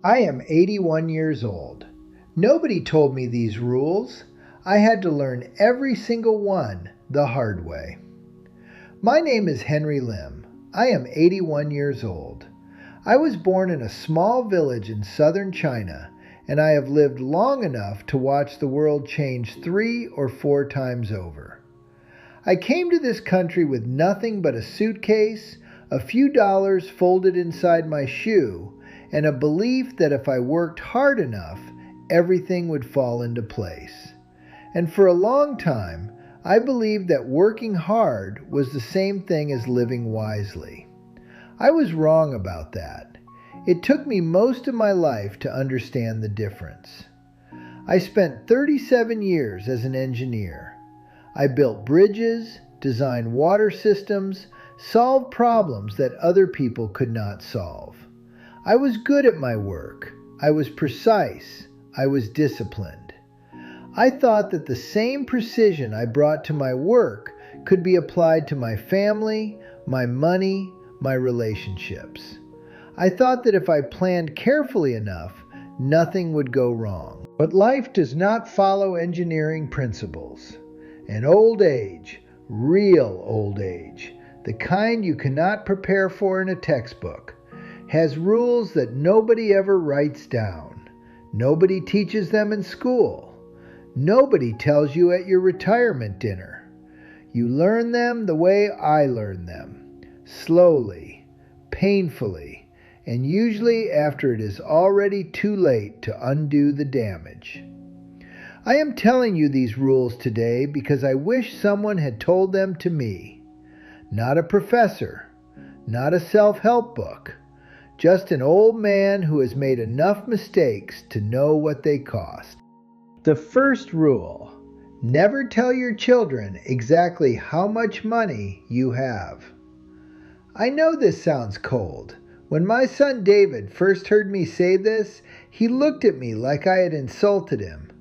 I am 81 years old. Nobody told me these rules. I had to learn every single one the hard way. My name is Henry Lim. I am 81 years old. I was born in a small village in southern China, and I have lived long enough to watch the world change 3 or 4 times over. I came to this country with nothing but a suitcase, a few dollars folded inside my shoe, and a belief that if I worked hard enough, everything would fall into place. And for a long time, I believed that working hard was the same thing as living wisely. I was wrong about that. It took me most of my life to understand the difference. I spent 37 years as an engineer. I built bridges, designed water systems, solved problems that other people could not solve. I was good at my work. I was precise. I was disciplined. I thought that the same precision I brought to my work could be applied to my family, my money, my relationships. I thought that if I planned carefully enough, nothing would go wrong. But life does not follow engineering principles. And old age, real old age, the kind you cannot prepare for in a textbook, has rules that nobody ever writes down. Nobody teaches them in school. Nobody tells you at your retirement dinner. You learn them the way I learned them, slowly, painfully, and usually after it is already too late to undo the damage. I am telling you these rules today because I wish someone had told them to me. Not a professor, not a self-help book, just an old man who has made enough mistakes to know what they cost. The first rule: never tell your children exactly how much money you have. I know this sounds cold. When my son David first heard me say this, he looked at me like I had insulted him.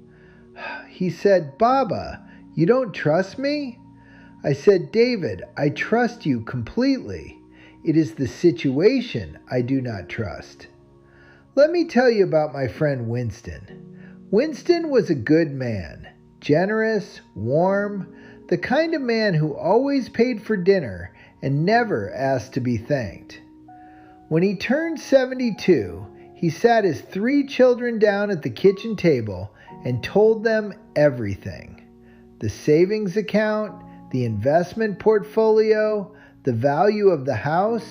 He said, "Baba, you don't trust me?" I said, "David, I trust you completely. It is the situation I do not trust." Let me tell you about my friend Winston. Winston was a good man, generous, warm, the kind of man who always paid for dinner and never asked to be thanked. When he turned 72, he sat his 3 children down at the kitchen table and told them everything. The savings account, the investment portfolio, the value of the house.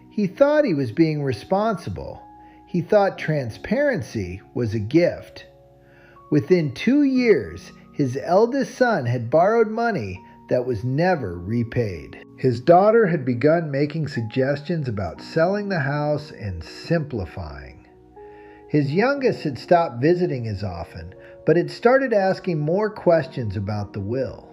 He thought he was being responsible. He thought transparency was a gift. Within 2 years, his eldest son had borrowed money that was never repaid. His daughter had begun making suggestions about selling the house and simplifying. His youngest had stopped visiting as often, but had started asking more questions about the will.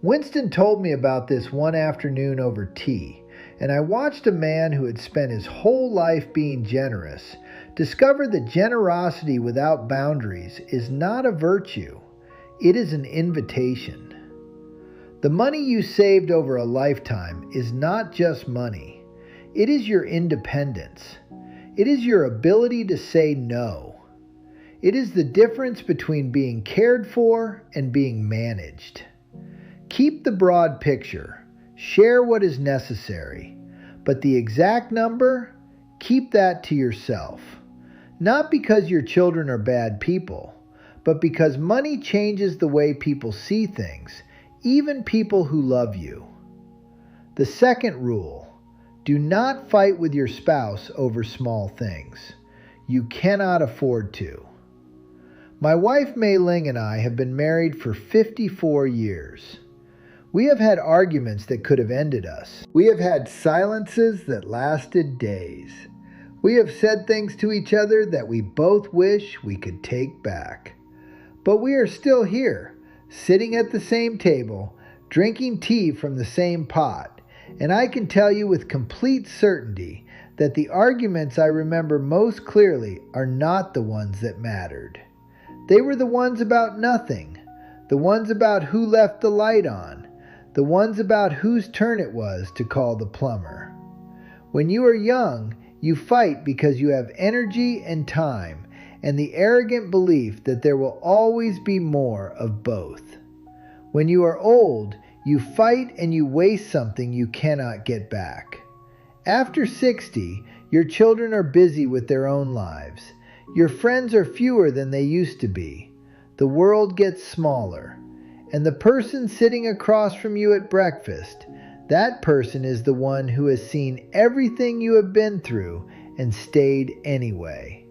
Winston told me about this one afternoon over tea, and I watched a man who had spent his whole life being generous discover that generosity without boundaries is not a virtue. It is an invitation. The money you saved over a lifetime is not just money. It is your independence. It is your ability to say no. It is the difference between being cared for and being managed. Keep the broad picture. Share what is necessary. But the exact number, keep that to yourself. Not because your children are bad people, but because money changes the way people see things, even people who love you. The second rule: do not fight with your spouse over small things. You cannot afford to. My wife Mei Ling and I have been married for 54 years. We have had arguments that could have ended us. We have had silences that lasted days. We have said things to each other that we both wish we could take back. But we are still here, sitting at the same table, drinking tea from the same pot, and I can tell you with complete certainty that the arguments I remember most clearly are not the ones that mattered. They were the ones about nothing, the ones about who left the light on, the ones about whose turn it was to call the plumber. When you are young, You fight because you have energy and time, and the arrogant belief that there will always be more of both. When you are old, you fight and you waste something you cannot get back. After 60, your children are busy with their own lives. Your friends are fewer than they used to be. The world gets smaller. And the person sitting across from you at breakfast, that person is the one who has seen everything you have been through and stayed anyway.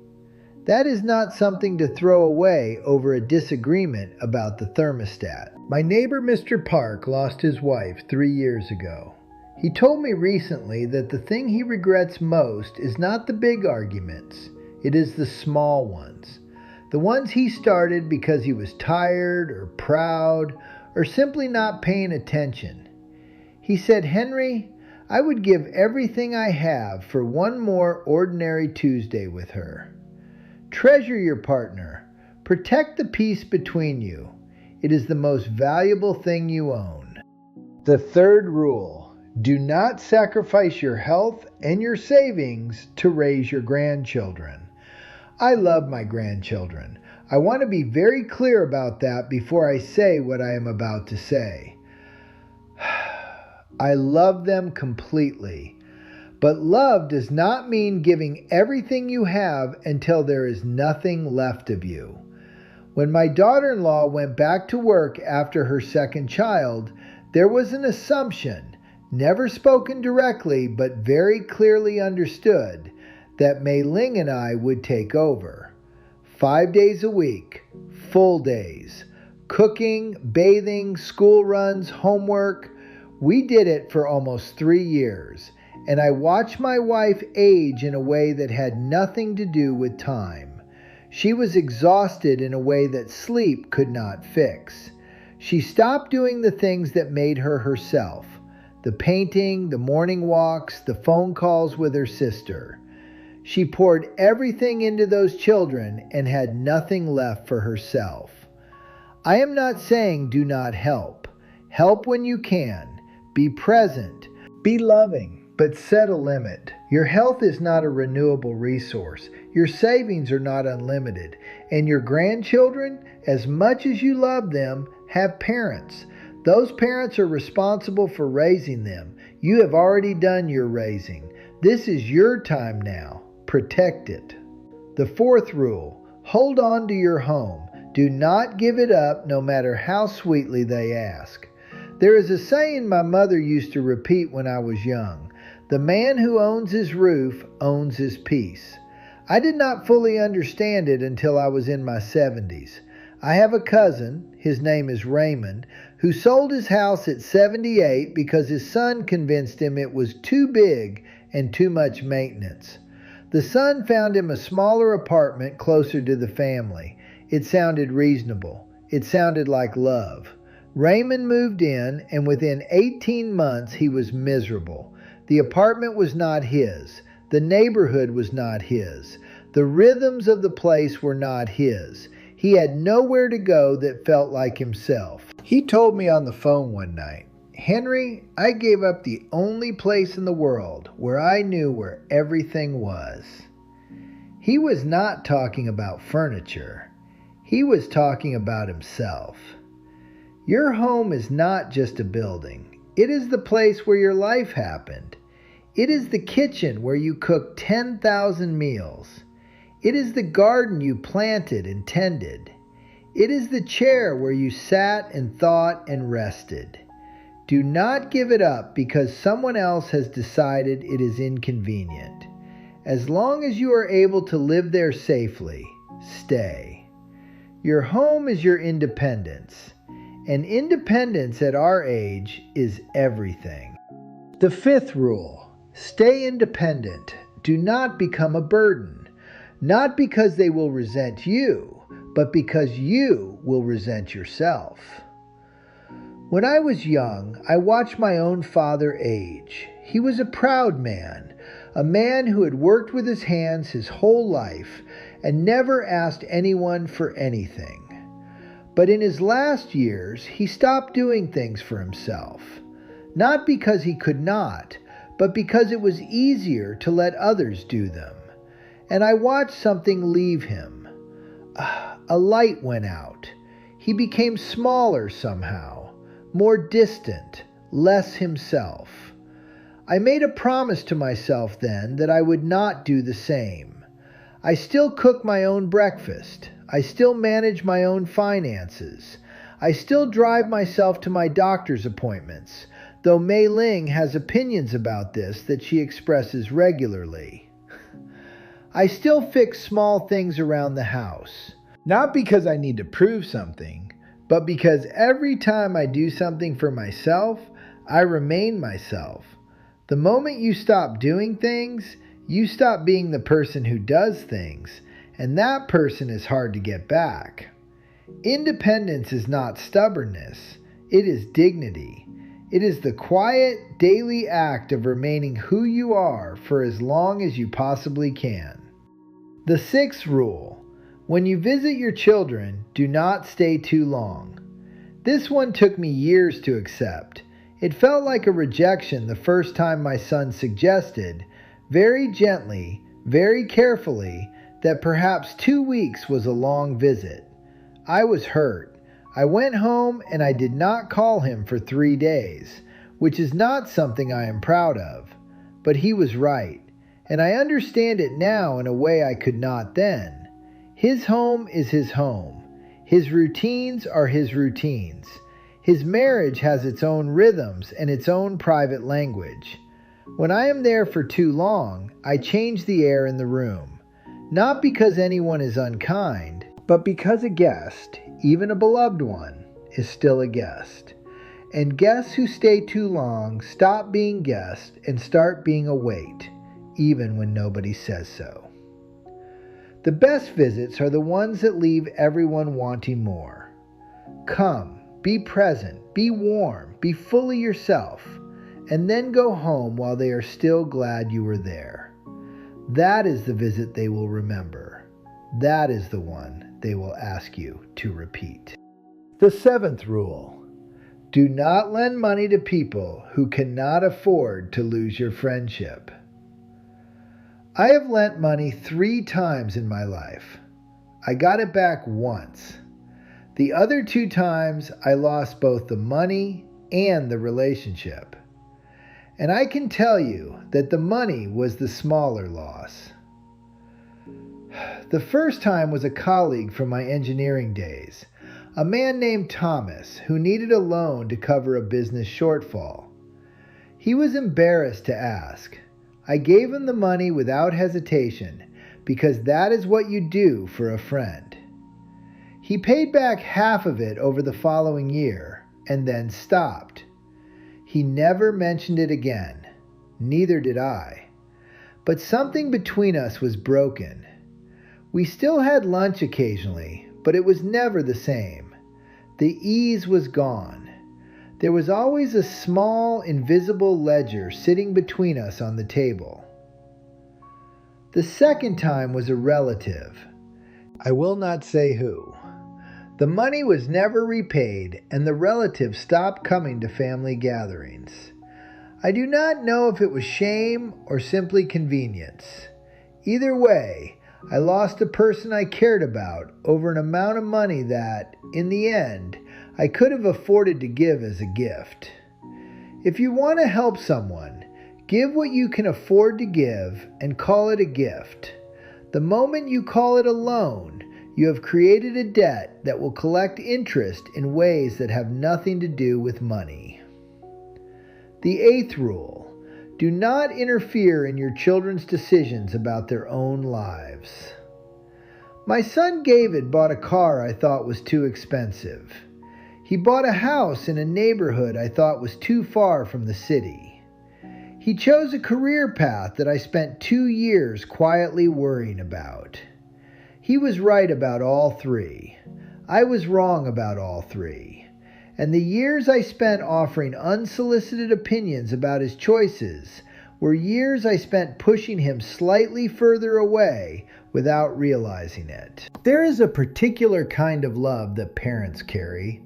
That is not something to throw away over a disagreement about the thermostat. My neighbor Mr. Park lost his wife 3 years ago. He told me recently that the thing he regrets most is not the big arguments, it is the small ones. The ones he started because he was tired or proud or simply not paying attention. He said, "Henry, I would give everything I have for one more ordinary Tuesday with her." Treasure your partner. Protect the peace between you. It is the most valuable thing you own. The third rule: do not sacrifice your health and your savings to raise your grandchildren. I love my grandchildren. I want to be very clear about that before I say what I am about to say. I love them completely. But love does not mean giving everything you have until there is nothing left of you. When my daughter-in-law went back to work after her second child, there was an assumption, never spoken directly but very clearly understood, that Mei Ling and I would take over. 5 days a week, full days, cooking, bathing, school runs, homework. We did it for almost 3 years, and I watched my wife age in a way that had nothing to do with time. She was exhausted in a way that sleep could not fix. She stopped doing the things that made her herself: the painting, the morning walks, the phone calls with her sister. She poured everything into those children and had nothing left for herself. I am not saying do not help. Help when you can. Be present. Be loving. But set a limit. Your health is not a renewable resource. Your savings are not unlimited. And your grandchildren, as much as you love them, have parents. Those parents are responsible for raising them. You have already done your raising. This is your time now. Protect it. The fourth rule: hold on to your home. Do not give it up, no matter how sweetly they ask. There is a saying my mother used to repeat when I was young: the man who owns his roof owns his peace. I did not fully understand it until I was in my 70s. I have a cousin, his name is Raymond, who sold his house at 78 because his son convinced him it was too big and too much maintenance. The son found him a smaller apartment closer to the family. It sounded reasonable. It sounded like love. Raymond moved in, and within 18 months he was miserable. The apartment was not his. The neighborhood was not his. The rhythms of the place were not his. He had nowhere to go that felt like himself. He told me on the phone one night, "Henry, I gave up the only place in the world where I knew where everything was." He was not talking about furniture. He was talking about himself. Your home is not just a building. It is the place where your life happened. It is the kitchen where you cooked 10,000 meals. It is the garden you planted and tended. It is the chair where you sat and thought and rested. Do not give it up because someone else has decided it is inconvenient. As long as you are able to live there safely, stay. Your home is your independence. And independence at our age is everything. The fifth rule: stay independent. Do not become a burden. Not because they will resent you, but because you will resent yourself. When I was young, I watched my own father age. He was a proud man, a man who had worked with his hands his whole life and never asked anyone for anything. But in his last years, he stopped doing things for himself. Not because he could not, but because it was easier to let others do them. And I watched something leave him. A light went out. He became smaller somehow, more distant, less himself. I made a promise to myself then that I would not do the same. I still cook my own breakfast. I still manage my own finances. I still drive myself to my doctor's appointments, though Mei Ling has opinions about this that she expresses regularly. I still fix small things around the house, not because I need to prove something, but because every time I do something for myself, I remain myself. The moment you stop doing things, you stop being the person who does things, and that person is hard to get back. Independence is not stubbornness, it is dignity. It is the quiet, daily act of remaining who you are for as long as you possibly can. The sixth rule: when you visit your children, do not stay too long. This one took me years to accept. It felt like a rejection the first time my son suggested, very gently, very carefully, that perhaps 2 weeks was a long visit. I was hurt. I went home and I did not call him for 3 days, which is not something I am proud of. But he was right, and I understand it now in a way I could not then. His home is his home. His routines are his routines. His marriage has its own rhythms and its own private language. When I am there for too long, I change the air in the room. Not because anyone is unkind, but because a guest, even a beloved one, is still a guest. And guests who stay too long stop being guests and start being a weight, even when nobody says so. The best visits are the ones that leave everyone wanting more. Come, be present, be warm, be fully yourself, and then go home while they are still glad you were there. That is the visit they will remember. That is the one they will ask you to repeat. The seventh rule: do not lend money to people who cannot afford to lose your friendship. I have lent money 3 times in my life. I got it back once. The other 2 times I lost both the money and the relationship. And I can tell you that the money was the smaller loss. The first time was a colleague from my engineering days, a man named Thomas, who needed a loan to cover a business shortfall. He was embarrassed to ask. I gave him the money without hesitation, because that is what you do for a friend. He paid back half of it over the following year, and then stopped. He never mentioned it again. Neither did I. But something between us was broken. We still had lunch occasionally, but it was never the same. The ease was gone. There was always a small, invisible ledger sitting between us on the table. The second time was a relative. I will not say who. The money was never repaid, and the relative stopped coming to family gatherings. I do not know if it was shame or simply convenience. Either way, I lost a person I cared about over an amount of money that, in the end, I could have afforded to give as a gift. If you want to help someone, give what you can afford to give and call it a gift. The moment you call it a loan, you have created a debt that will collect interest in ways that have nothing to do with money. The eighth rule: do not interfere in your children's decisions about their own lives. My son David bought a car I thought was too expensive. He bought a house in a neighborhood I thought was too far from the city. He chose a career path that I spent 2 years quietly worrying about. He was right about all 3. I was wrong about all 3. And the years I spent offering unsolicited opinions about his choices were years I spent pushing him slightly further away without realizing it. There is a particular kind of love that parents carry.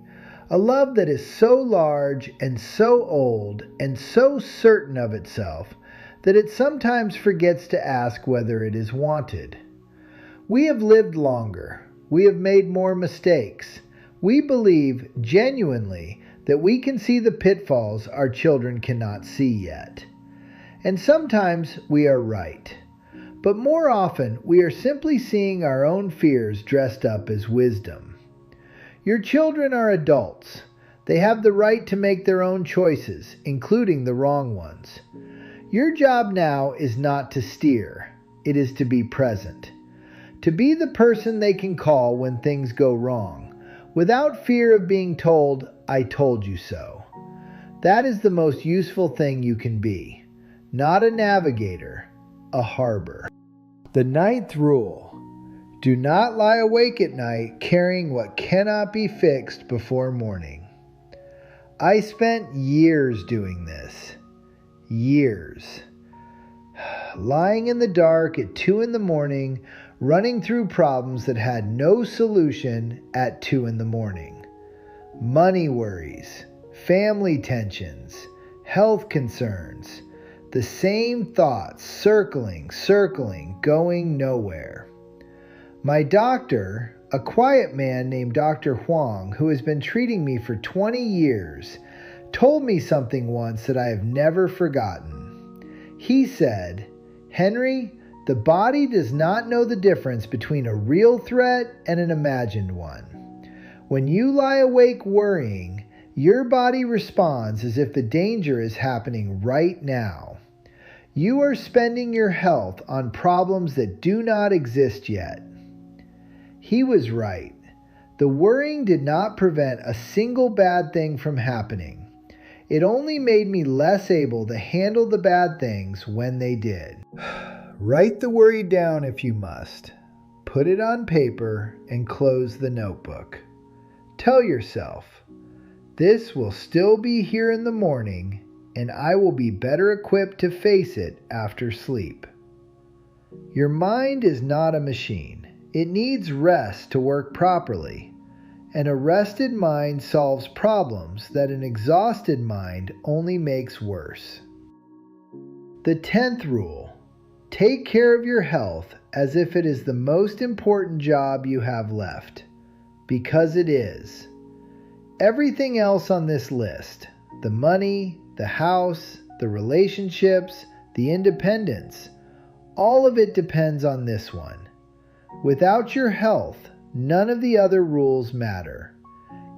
A love that is so large and so old and so certain of itself that it sometimes forgets to ask whether it is wanted. We have lived longer. We have made more mistakes. We believe genuinely that we can see the pitfalls our children cannot see yet. And sometimes we are right. But more often, we are simply seeing our own fears dressed up as wisdom. Your children are adults. They have the right to make their own choices, including the wrong ones. Your job now is not to steer. It is to be present. To be the person they can call when things go wrong, without fear of being told, "I told you so." That is the most useful thing you can be. Not a navigator, a harbor. The 9th rule: do not lie awake at night carrying what cannot be fixed before morning. I spent years doing this. Years. Lying in the dark at 2 in the morning, running through problems that had no solution at 2 in the morning. Money worries, family tensions, health concerns. The same thoughts circling, going nowhere. My doctor, a quiet man named Dr. Huang, who has been treating me for 20 years, told me something once that I have never forgotten. He said, "Henry, the body does not know the difference between a real threat and an imagined one. When you lie awake worrying, your body responds as if the danger is happening right now. You are spending your health on problems that do not exist yet." He was right. The worrying did not prevent a single bad thing from happening. It only made me less able to handle the bad things when they did. Write the worry down if you must. Put it on paper and close the notebook. Tell yourself, "This will still be here in the morning, and I will be better equipped to face it after sleep." Your mind is not a machine. It needs rest to work properly. And a rested mind solves problems that an exhausted mind only makes worse. The 10th rule: take care of your health as if it is the most important job you have left, because it is. Everything else on this list, the money, the house, the relationships, the independence, all of it depends on this one. Without your health, none of the other rules matter.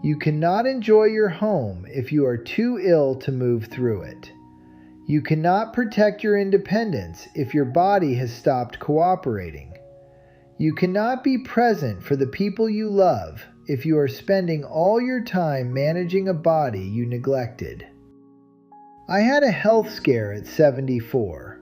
You cannot enjoy your home if you are too ill to move through it. You cannot protect your independence if your body has stopped cooperating. You cannot be present for the people you love if you are spending all your time managing a body you neglected. I had a health scare at 74,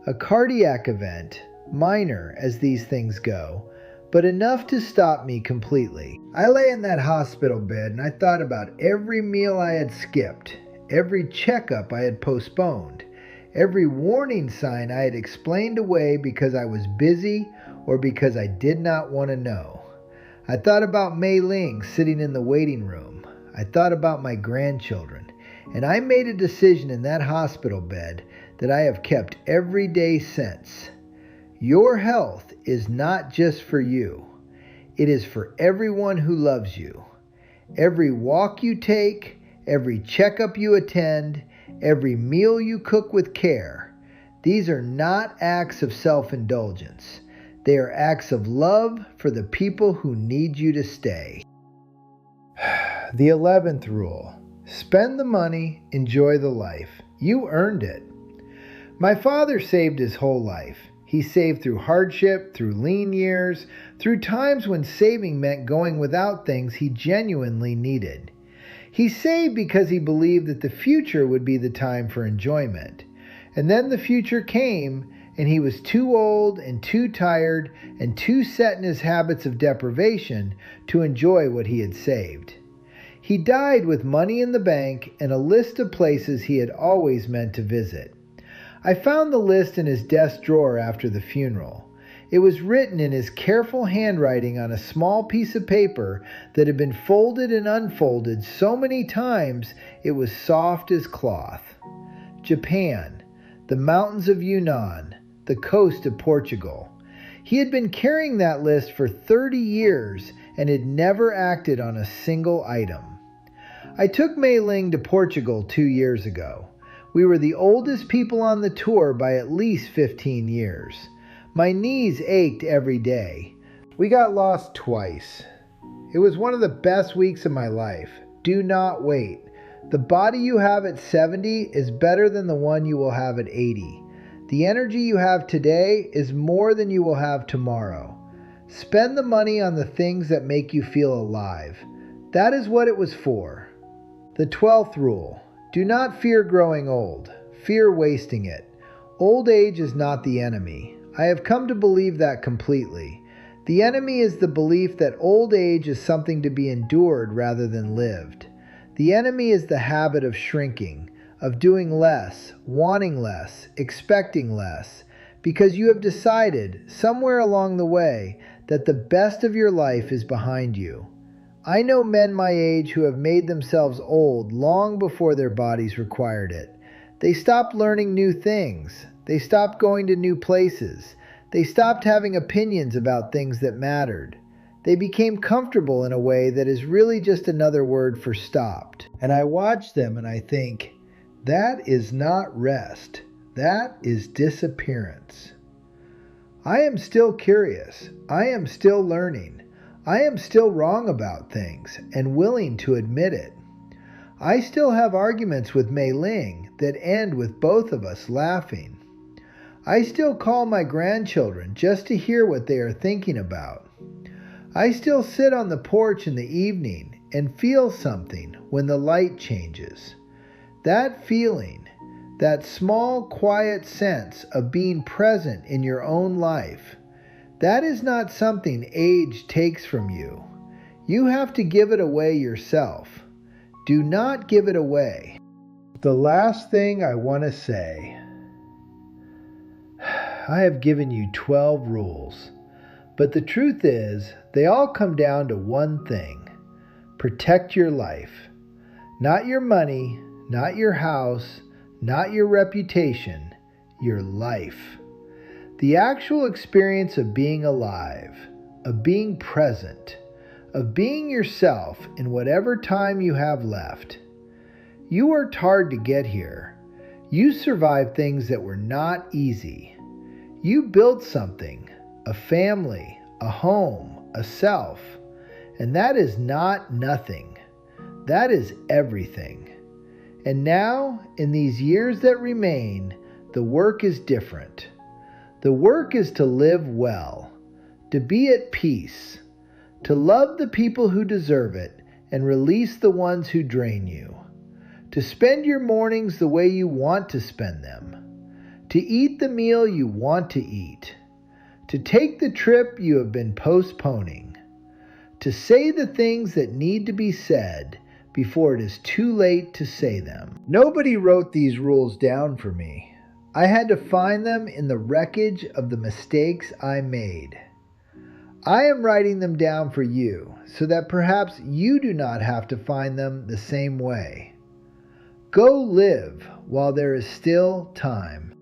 a cardiac event, minor as these things go, but enough to stop me completely. I lay in that hospital bed and I thought about every meal I had skipped, every checkup I had postponed, every warning sign I had explained away because I was busy or because I did not want to know. I thought about Mei Ling sitting in the waiting room. I thought about my grandchildren. And I made a decision in that hospital bed that I have kept every day since. Your health is not just for you. It is for everyone who loves you. Every walk you take, every checkup you attend, every meal you cook with care, these are not acts of self-indulgence. They are acts of love for the people who need you to stay. The 11th rule: spend the money, enjoy the life. You earned it. My father saved his whole life. He saved through hardship, through lean years, through times when saving meant going without things he genuinely needed. He saved because he believed that the future would be the time for enjoyment. And then the future came, and he was too old and too tired and too set in his habits of deprivation to enjoy what he had saved. He died with money in the bank and a list of places he had always meant to visit. I found the list in his desk drawer after the funeral. It was written in his careful handwriting on a small piece of paper that had been folded and unfolded so many times it was soft as cloth. Japan, the mountains of Yunnan, the coast of Portugal. He had been carrying that list for 30 years and had never acted on a single item. I took Mei Ling to Portugal 2 years ago. We were the oldest people on the tour by at least 15 years. My knees ached every day. We got lost twice. It was one of the best weeks of my life. Do not wait. The body you have at 70 is better than the one you will have at 80. The energy you have today is more than you will have tomorrow. Spend the money on the things that make you feel alive. That is what it was for. The 12th rule: do not fear growing old. Fear wasting it. Old age is not the enemy. I have come to believe that completely. The enemy is the belief that old age is something to be endured rather than lived. The enemy is the habit of shrinking, of doing less, wanting less, expecting less, because you have decided somewhere along the way that the best of your life is behind you. I know men my age who have made themselves old long before their bodies required it. They stopped learning new things. They stopped going to new places. They stopped having opinions about things that mattered. They became comfortable in a way that is really just another word for stopped. And I watch them and I think, that is not rest. That is disappearance. I am still curious. I am still learning. I am still wrong about things and willing to admit it. I still have arguments with Mei Ling that end with both of us laughing. I still call my grandchildren just to hear what they are thinking about. I still sit on the porch in the evening and feel something when the light changes. That feeling, that small, quiet sense of being present in your own life, that is not something age takes from you. You have to give it away yourself. Do not give it away. The last thing I want to say, I have given you 12 rules, but the truth is, they all come down to one thing: protect your life. Not your money, not your house, not your reputation, your life. The actual experience of being alive, of being present, of being yourself in whatever time you have left. You worked hard to get here. You survived things that were not easy. You built something, a family, a home, a self, and that is not nothing. That is everything. And now, in these years that remain, the work is different. The work is to live well, to be at peace, to love the people who deserve it and release the ones who drain you, to spend your mornings the way you want to spend them, to eat the meal you want to eat, to take the trip you have been postponing, to say the things that need to be said before it is too late to say them. Nobody wrote these rules down for me. I had to find them in the wreckage of the mistakes I made. I am writing them down for you so that perhaps you do not have to find them the same way. Go live while there is still time.